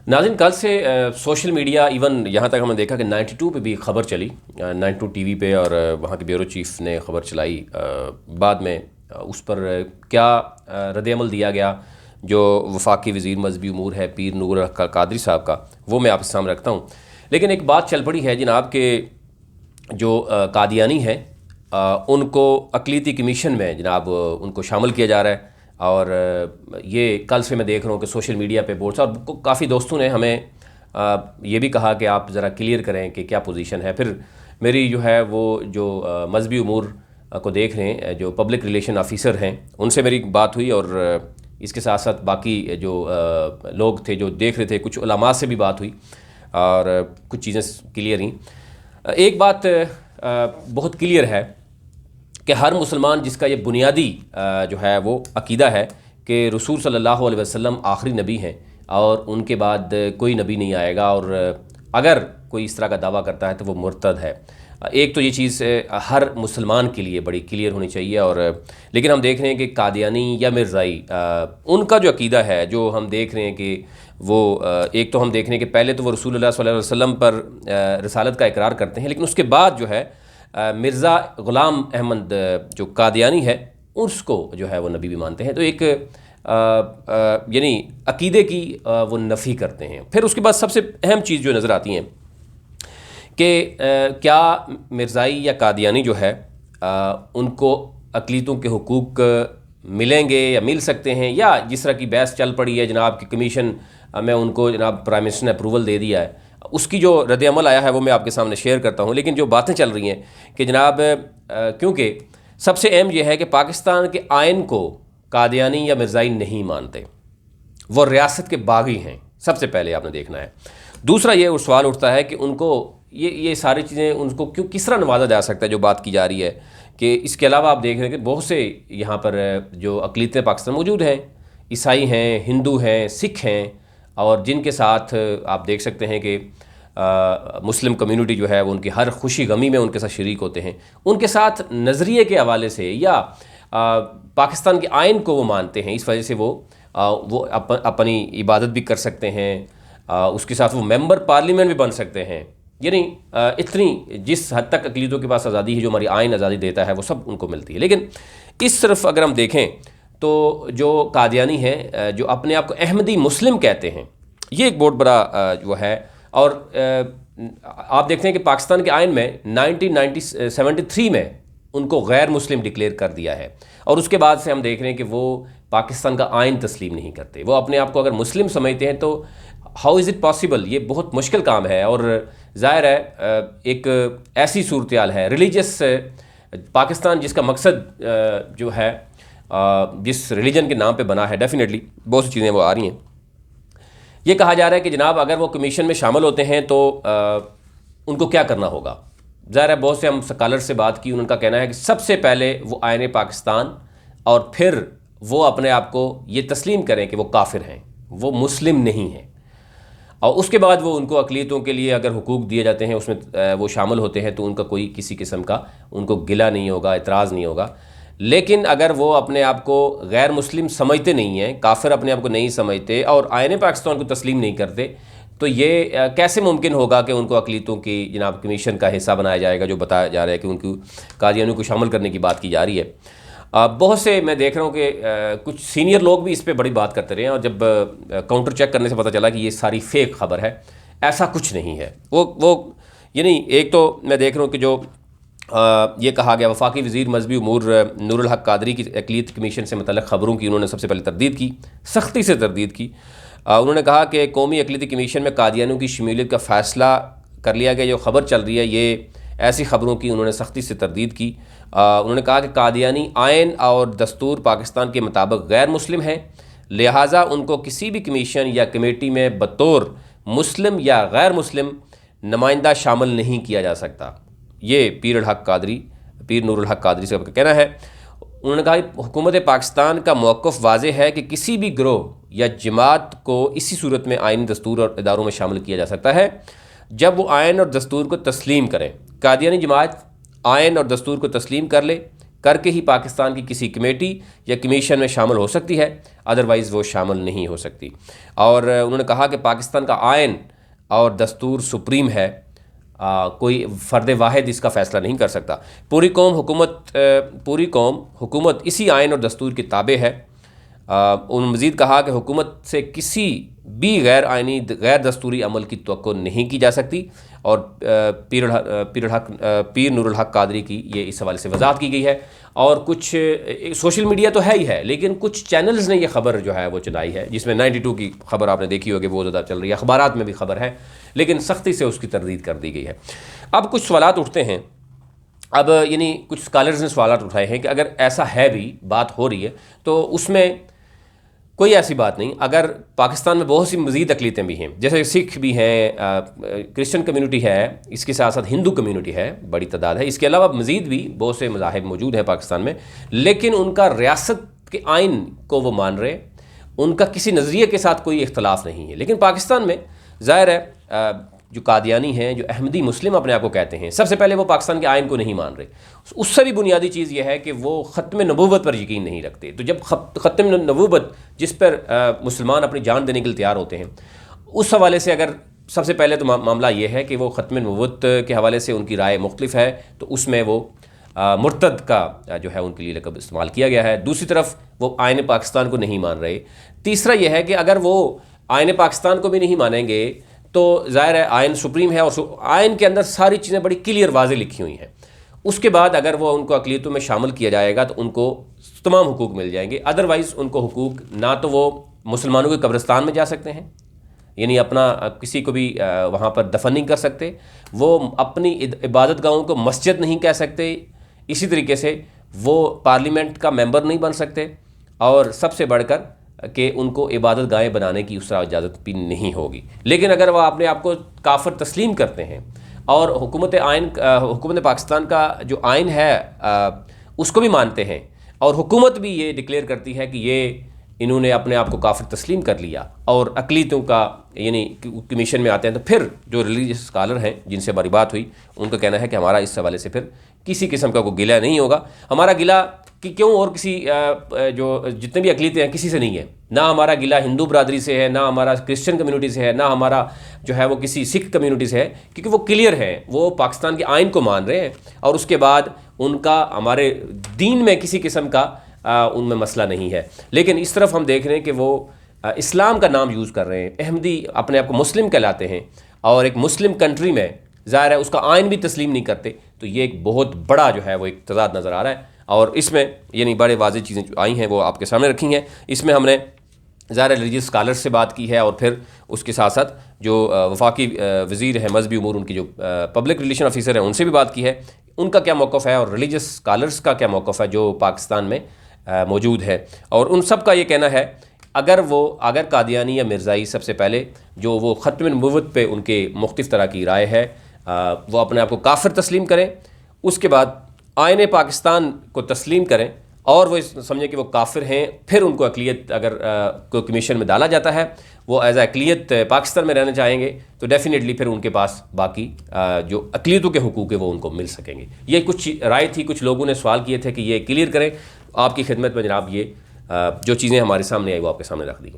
नाज़रीन, कल से सोशल मीडिया इवन यहाँ तक हमने देखा कि 92 पे भी खबर चली, 92 टीवी पे, और वहाँ के ब्यूरो चीफ ने खबर चलाई। बाद में उस पर क्या रद्द-ए-अमल दिया गया, जो वफाकी वज़ीर मजहबी उमूर है पीर नूरुल हक कादरी साहब का, वो मैं आपके सामने रखता हूँ। लेकिन एक बात चल पड़ी है जनाब के जो कादियानी है उनको अक़लीती कमीशन में जनाब उनको शामिल किया जा रहा है। और ये कल से मैं देख रहा हूँ कि सोशल मीडिया पे बोर्ड्स और काफ़ी दोस्तों ने हमें ये भी कहा कि आप ज़रा क्लियर करें कि क्या पोजीशन है। फिर मेरी जो है वो जो मजहबी उमूर को देख रहे हैं, जो पब्लिक रिलेशन ऑफिसर हैं, उनसे मेरी बात हुई, और इसके साथ साथ बाकी जो लोग थे जो देख रहे थे, कुछ उलमा से भी बात हुई और कुछ चीज़ें क्लियर हुई। एक बात बहुत क्लियर है कि हर मुसलमान जिसका ये बुनियादी जो है वो अकीदा है कि रसूल सल्लल्लाहु अलैहि वसल्लम आखिरी नबी हैं और उनके बाद कोई नबी नहीं आएगा, और अगर कोई इस तरह का दावा करता है तो वो मुर्तद है। एक तो ये चीज़ हर मुसलमान के लिए बड़ी क्लियर होनी चाहिए। और लेकिन हम देख रहे हैं कि कादियानी या मिर्ज़ाई उनका जो अकीदा है, जो हम देख रहे हैं कि वो एक तो हम देख रहे हैं कि पहले तो वो रसूलुल्लाह सल्लल्लाहु अलैहि वसल्लम पर रिसालत का इकरार करते हैं, लेकिन उसके बाद जो है मिर्ज़ा ग़ुलाम अहमद जो कादियानी है उसको जो है वो नबी भी मानते हैं। तो एक यानी अकीदे की वो नफ़ी करते हैं। फिर उसके बाद सबसे अहम चीज़ जो नज़र आती हैं कि क्या मिर्ज़ाई या कादियानी जो है उनको अक़लीतों के हुकूक मिलेंगे या मिल सकते हैं, या जिस तरह की बहस चल पड़ी है जनाब की कमीशन में उनको जनाब प्राइम मिनिस्टर ने अप्रूवल दे दिया है, उसकी जो रद्द-ए-अमल आया है वो मैं आपके सामने शेयर करता हूँ। लेकिन जो बातें चल रही हैं कि जनाब क्योंकि सबसे अहम यह है कि पाकिस्तान के आइन को कादियानी या मिर्ज़ाई नहीं मानते, वो रियासत के बागी हैं, सबसे पहले आपने देखना है। दूसरा ये सवाल उठता है कि उनको ये सारी चीज़ें उनको क्यों किस तरह नवाजा जा सकता है, जो बात की जा रही है कि इसके अलावा आप देख रहे हैं कि बहुत से यहाँ पर जो अक़लीतें पाकिस्तान मौजूद हैं, ईसाई हैं, हिंदू हैं, सिख हैं, और जिनके साथ आप देख सकते हैं कि मुस्लिम कम्युनिटी जो है वो उनकी हर खुशी गमी में उनके साथ शरीक होते हैं। उनके साथ नज़रिए के हवाले से या पाकिस्तान के आइन को वो मानते हैं, इस वजह से वो अपनी इबादत भी कर सकते हैं, उसके साथ वो मेंबर पार्लियामेंट भी बन सकते हैं। यानी इतनी जिस हद तक अक़लीतों के पास आज़ादी है, जो हमारी आइन आज़ादी देता है, वो सब उनको मिलती है। लेकिन इस तरफ अगर हम देखें तो जो कादियानी हैं, जो अपने आप को अहमदी मुस्लिम कहते हैं, ये एक बहुत बड़ा जो है। और आप देखते हैं कि पाकिस्तान के आइन में 1973 में उनको गैर मुस्लिम डिक्लेयर कर दिया है, और उसके बाद से हम देख रहे हैं कि वो पाकिस्तान का आइन तस्लीम नहीं करते। वो अपने आप को अगर मुस्लिम समझते हैं तो हाउ इज़ इट पॉसिबल, ये बहुत मुश्किल काम है। और ज़ाहिर है एक ऐसी सूरत हाल है रिलीजियस पाकिस्तान, जिसका मकसद जो है जिस रिलीजन के नाम पे बना है, डेफिनेटली बहुत सी चीज़ें वो आ रही हैं। ये कहा जा रहा है कि जनाब अगर वो कमीशन में शामिल होते हैं तो उनको क्या करना होगा। ज़ाहिर है बहुत से हम स्कॉलर से बात की, उनका कहना है कि सबसे पहले वो आईन पाकिस्तान, और फिर वो अपने आप को ये तस्लीम करें कि वो काफिर हैं, वो मुस्लिम नहीं हैं, और उसके बाद वो उनको अक़लीतों के लिए अगर हुकूक दिए जाते हैं उसमें वो शामिल होते हैं तो उनका कोई किसी किस्म का उनको गिला नहीं होगा, इतराज़ नहीं होगा। लेकिन अगर वो अपने आप को गैर मुस्लिम समझते नहीं हैं, काफिर अपने आप को नहीं समझते और आईन पाकिस्तान को तस्लीम नहीं करते, तो ये कैसे मुमकिन होगा कि उनको अक़लीतों की जनाब कमीशन का हिस्सा बनाया जाएगा, जो बताया जा रहा है कि उनको कादियानियों को शामिल करने की बात की जा रही है। बहुत से मैं देख रहा हूँ कि कुछ सीनियर लोग भी इस पर बड़ी बात करते रहे हैं, और जब काउंटर चेक करने से पता चला कि ये सारी फेक खबर है, ऐसा कुछ नहीं है। वो यानी एक तो मैं देख रहा हूँ कि जो ये कहा गया वफाकी वज़ीर मजहबी उमूर नूरुल हक कादरी की अक़लीत कमीशन से मतलब ख़बरों की उन्होंने सबसे पहले तरदीद की, सख्ती से तरदीद की। उन्होंने कहा कि कौमी अक़लीती कमीशन में कादियानियों की शमूलियत का फ़ैसला कर लिया गया। जो ख़बर चल रही है ये ऐसी ख़बरों की उन्होंने सख्ती से तरदीद की। उन्होंने कहा कि कादियानी आइन और दस्तूर पाकिस्तान के मुताबिक गैर मुस्लिम हैं, लिहाजा उनको किसी भी कमीशन या कमेटी में बतौर मुस्लिम या गैर मुस्लिम नुमाइंदा शामिल नहीं किया जा सकता। ये पीर नूरुल हक कादरी साहब का कहना है। उन्होंने कहा कि हुकूमत पाकिस्तान का मौक़िफ़ वाज़ेह है कि किसी भी गिरोह या जमात को इसी सूरत में आइन, दस्तूर और इदारों में शामिल किया जा सकता है जब वो आइन और दस्तूर को तस्लीम करें। कादियानी जमात आइन और दस्तूर को तस्लीम कर ले, करके ही पाकिस्तान की किसी कमेटी या कमीशन में शामिल हो सकती है, अदरवाइज़ वो शामिल नहीं हो सकती। और उन्होंने कहा कि पाकिस्तान का आइन और दस्तूर सुप्रीम है, कोई फ़र्द वाहिद इसका फ़ैसला नहीं कर सकता। पूरी कौम हुकूमत इसी आइन और दस्तूर के ताबे है। उन्होंने मज़ीद कहा कि हुकूमत से किसी भी गैर आइनी गैर दस्तूरी अमल की तवक्को नहीं की जा सकती। और पीर नूरुल हक कादरी की ये इस हवाले से वजाहत की गई है। और कुछ सोशल मीडिया तो है ही है, लेकिन कुछ चैनल्स ने ये खबर जो है वो चलाई है, जिसमें 92 की खबर आपने देखी होगी, बहुत ज़्यादा चल रही है, अखबारात में भी खबर है, लेकिन सख्ती से उसकी तरदीद कर दी गई है। अब कुछ सवालात उठते हैं। अब यानी कुछ स्कॉलर्स ने सवालात उठाए हैं कि अगर ऐसा है भी बात हो रही है तो उसमें कोई ऐसी बात नहीं। अगर पाकिस्तान में बहुत सी मज़ीद अक़लीतें भी हैं, जैसे सिख भी हैं, क्रिश्चियन कम्युनिटी है, इसके साथ साथ हिंदू कम्युनिटी है, बड़ी तादाद है, इसके अलावा मज़ीद भी बहुत से मज़ाहिब मौजूद हैं पाकिस्तान में, लेकिन उनका रियासत के आइन को वो मान रहे, उनका किसी नज़रिए के साथ कोई इख्तलाफ नहीं है। लेकिन पाकिस्तान में ज़ाहिर है जो कादियानी हैं, जो अहमदी मुस्लिम अपने आप को कहते हैं, सबसे पहले वो पाकिस्तान के आइन को नहीं मान रहे। उससे भी बुनियादी चीज़ यह है कि वो ख़त्म नबूवत पर यकीन नहीं रखते। तो जब ख़त्म नबूवत जिस पर मुसलमान अपनी जान देने के लिए तैयार होते हैं, उस हवाले से अगर सबसे पहले तो मामला ये है कि वो ख़त्म नबूवत के हवाले से उनकी राय मुख्तलिफ है, तो उसमें वो मुर्तद का जो है उनके लिए लक़ब इस्तेमाल किया गया है। दूसरी तरफ वो आइन पाकिस्तान को नहीं मान रहे। तीसरा यह है कि अगर वो आइन पाकिस्तान को भी नहीं मानेंगे तो ज़ाहिर है आइन सुप्रीम है, और आइन के अंदर सारी चीज़ें बड़ी क्लियर वाज़े लिखी हुई हैं। उसके बाद अगर वो उनको अक़लियतों में शामिल किया जाएगा तो उनको तमाम हुकूक मिल जाएंगे। अदरवाइज़ उनको हुकूक ना तो वो मुसलमानों के कब्रिस्तान में जा सकते हैं, यानी अपना किसी को भी वहाँ पर दफन नहीं कर सकते, वो अपनी इबादत गाहों को मस्जिद नहीं कह सकते, इसी तरीके से वो पार्लियामेंट का मेंबर नहीं बन सकते, और सबसे बढ़कर कि उनको इबादत गाहें बनाने की उसका इजाज़त भी नहीं होगी। लेकिन अगर वह अपने आप को काफिर तस्लीम करते हैं और हुकूमत पाकिस्तान का जो आइन है उसको भी मानते हैं, और हुकूमत भी ये डिक्लेयर करती है कि ये इन्होंने अपने आप को काफिर तस्लीम कर लिया और अक़लीतों का यानी कमीशन में आते हैं, तो फिर जो रिलीजियस स्कॉलर हैं जिनसे हमारी बात हुई, उनका कहना है कि हमारा इस हवाले से फिर किसी किस्म का कोई गिला नहीं होगा। हमारा गिला कि क्यों और किसी जो जितने भी अक़लीतें हैं किसी से नहीं है, ना हमारा गिला हिंदू बरादरी से है, ना हमारा क्रिश्चियन कम्युनिटी से है, ना हमारा जो है वो किसी सिख कम्युनिटी से है, क्योंकि वो क्लियर है, वो पाकिस्तान के आइन को मान रहे हैं और उसके बाद उनका हमारे दीन में किसी किस्म का उनमें मसला नहीं है। लेकिन इस तरफ हम देख रहे हैं कि वो इस्लाम का नाम यूज़ कर रहे हैं, अहमदी अपने आप को मुस्लिम कहलाते हैं, और एक मुस्लिम कंट्री में ज़ाहिर है उसका आइन भी तस्लीम नहीं करते। तो ये एक बहुत बड़ा जो है वो एक तज़ाद नज़र आ रहा है, और इसमें यानी बड़े वाज़ेह चीज़ें जो आई हैं वो आपके सामने रखी हैं। इसमें हमने ज़ाहिर रिलीजियस स्कॉलर्स से बात की है, और फिर उसके साथ साथ जो वफाकी वज़ीर है मजहबी उमूर, उनकी जो पब्लिक रिलेशन ऑफिसर हैं, उनसे भी बात की है, उनका क्या मौक़िफ़ है, और रिलीजियस स्कॉलर्स का क्या मौक़िफ़ है जो पाकिस्तान में मौजूद है। और उन सब का ये कहना है अगर कादियानी या मिर्ज़ाई सबसे पहले जो वो ख़त्म नबूवत पे उनके मुख्तलिफ़ तरह की राय है, वो अपने आप को काफिर तस्लीम करें, उसके बाद आइन पाकिस्तान को तस्लीम करें और वो समझें कि वो काफिर हैं, फिर उनको अक़लियत अगर कोई कमीशन में डाला जाता है, वो एज अक़लियत पाकिस्तान में रहना चाहेंगे, तो डेफिनेटली फिर उनके पास बाकी जो अक़लियतों के हुकूक है वो उनको मिल सकेंगे। ये कुछ राय थी, कुछ लोगों ने सवाल किए थे कि ये क्लियर करें। आपकी खिदमत में जनाब ये जो चीज़ें हमारे सामने आई वो आपके सामने रख दी।